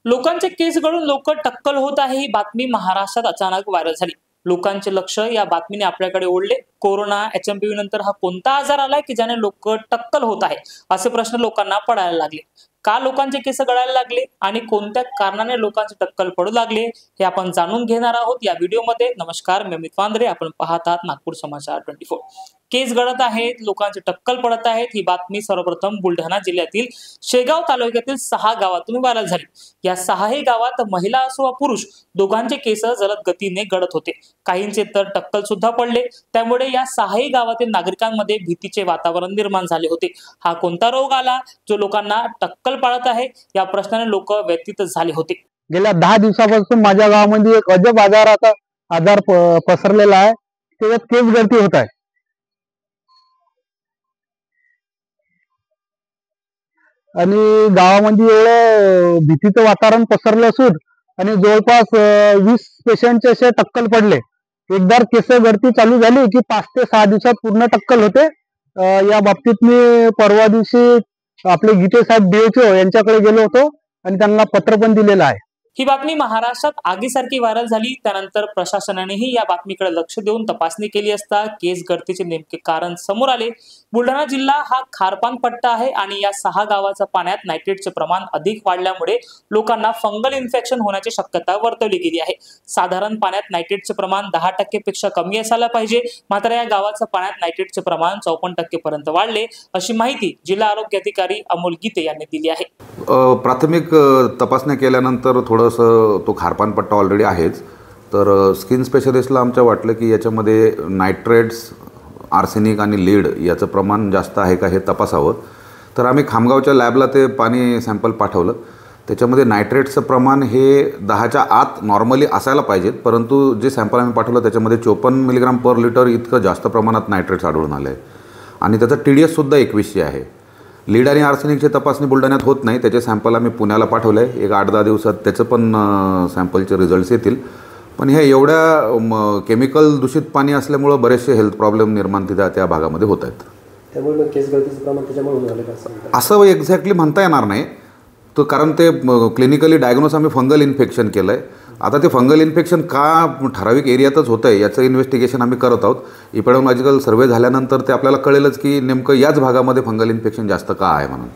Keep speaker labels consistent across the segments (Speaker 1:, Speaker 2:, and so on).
Speaker 1: लोकांचे केस गळून लोक टक्कल होत आहे ही बातमी महाराष्ट्रात अचानक व्हायरल झाली। लोकांचे लक्ष या बातमीने आपल्याकडे ओढले। कोरोना एचएमपीव्ही नंतर हा कोणता आजार आलाय की ज्याने लोक टक्कल होत आहे असे प्रश्न लोकांना पडायला लागले। का लोकांचे केस गळायला लागले आणि कोणत्या कारणाने लोकांचे टक्कल पडू लागले हे आपण जाणून घेणार आहोत या व्हिडिओमध्ये। नमस्कार, मी अमित वांद्रे, आपण पाहत आहात नागपूर समाचार 24। केस गळत आहेत, लोकांचे टक्कल पडत आहेत ही बातमी सर्वप्रथम बुलढाणा जिल्ह्यातील शेगाव तालुक्यातील 6 गावातून व्हायरल झाली। या 6ही गावात महिला असो वा पुरुष दोघांचे केस जलद गतीने गळत होते, काहींचे तर टक्कल सुद्धा पडले। त्यामुळे या 6ही गावातील नागरिकांमध्ये भीतीचे वातावरण निर्माण झाले होते। हा कोणता रोग आला जो लोकांना टक्कल पाडत आहे या प्रश्नाने लोक व्यथित झाले होते।
Speaker 2: गेल्या 10 दिवसापासून माझ्या गावामध्ये एक अजब आजार पसरलेला आहे, त्याच्यात केस गळती होत आहे। आणि गावामध्ये एवढं भीतीचं वातावरण पसरलं असून आणि जवळपास 20 पेशंटचे असे टक्कल पडले। एकदा केस गळती चालू झाली की 5 ते 6 दिवसात पूर्ण टक्कल होते। या बाबतीत मी परवा दिवशी आपले गीते साहेब DHO यांच्याकडे गेलो होतो आणि त्यांना पत्र पण दिलेलं आहे।
Speaker 1: ही बातमी महाराष्ट्रात आगीसारखी व्हायरल झाली। त्यानंतर प्रशासनानेही या बातमीकडे लक्ष देऊन तपासणी केली असता केस गळतीचे नेमके कारण समोर आले। बुलढाणा जिल्हा हा खारपान पट्टा आहे आणि या 6 गावाच्या पाण्यात नायट्रेटचे प्रमाण अधिक वाढल्यामुळे लोकांना फंगल इन्फेक्शन होण्याची शक्यता वर्तवली गेली आहे। साधारण पाण्यात नायट्रेटचे प्रमाण 10% पेक्षा कमी असायला पाहिजे, मात्र या गावाच्या पाण्यात नायट्रेटचे प्रमाण 54% पर्यंत वाढले, अशी माहिती जिल्हा आरोग्य अधिकारी अमोल गीते यांनी दिली आहे।
Speaker 3: प्राथमिक तपासण्या केल्यानंतर तो खारपान पट्टा ऑलरेडी आहेच, तर स्किन स्पेशलिस्टला आमच्या वाटलं की याच्यामध्ये नायट्रेट्स, आर्सेनिक आणि लीड याचं प्रमाण जास्त आहे का हे तपासावं। तर आम्ही खामगावच्या लॅबला ते पाणी सॅम्पल पाठवलं। त्याच्यामध्ये नायट्रेट्सचं प्रमाण हे 10च्या आत नॉर्मली असायला पाहिजेत, परंतु जे सॅम्पल आम्ही पाठवलं त्याच्यामध्ये 54 मिलीग्राम पर लिटर इतकं जास्त प्रमाणात नायट्रेट्स आढळून आलं आहे आणि त्याचा TDS-सुद्धा 2100 आहे। लीड आणि आर्सेनिकची तपासणी बुलढाण्यात होत नाही, त्याचे सॅम्पल आम्ही पुण्याला पाठवले आहे। एक 8-10 दिवसात त्याचं पण सॅम्पलचे रिझल्ट्स येतील। पण हे एवढ्या केमिकल दूषित पाणी असल्यामुळं बरेचसे हेल्थ प्रॉब्लेम निर्माण त्या भागामध्ये होत आहेत।
Speaker 4: त्यामुळे केस गळतीचं प्रमाण त्याच्यामुळे झालं का
Speaker 3: असं एक्झॅक्टली म्हणता येणार नाही, तर कारण ते क्लिनिकली डायग्नोस आम्ही फंगल इन्फेक्शन केलं आहे। आता ते फंगल इन्फेक्शन का ठराविक एरियातच होतं आहे याचं इन्व्हेस्टिगेशन आम्ही करत आहोत। इपिडेमॉलॉजिकल सर्वे झाल्यानंतर ते आपल्याला कळेलच की नेमकं याच भागामध्ये फंगल इन्फेक्शन जास्त का आहे म्हणून।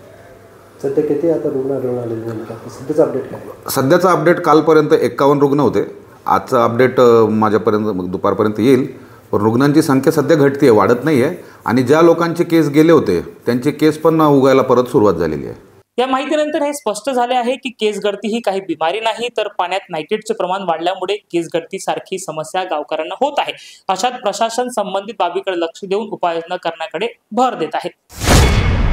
Speaker 4: सध्या किती आता रुग्ण आढळून सध्याचा अपडेट काय?
Speaker 3: सध्याचा अपडेट कालपर्यंत 51 रुग्ण होते। आजचा अपडेट माझ्यापर्यंत दुपारपर्यंत येईल, पण रुग्णांची संख्या सध्या घटते आहे, वाढत नाही आहे। आणि ज्या लोकांचे केस गेले होते त्यांचे केस पण उगायला परत सुरुवात झालेली आहे।
Speaker 1: या माहितीनंतर हे स्पष्ट झाले आहे की केस गळती ही काही बिमारी नाही, तर पाण्यात नायट्रेटचे प्रमाण वाढल्यामुळे केस गळती सारखी समस्या गावकऱ्यांना होत आहे। अशात प्रशासन संबंधित बाबीकडे लक्ष देऊन उपाययोजना करण्याकडे भर देत आहे।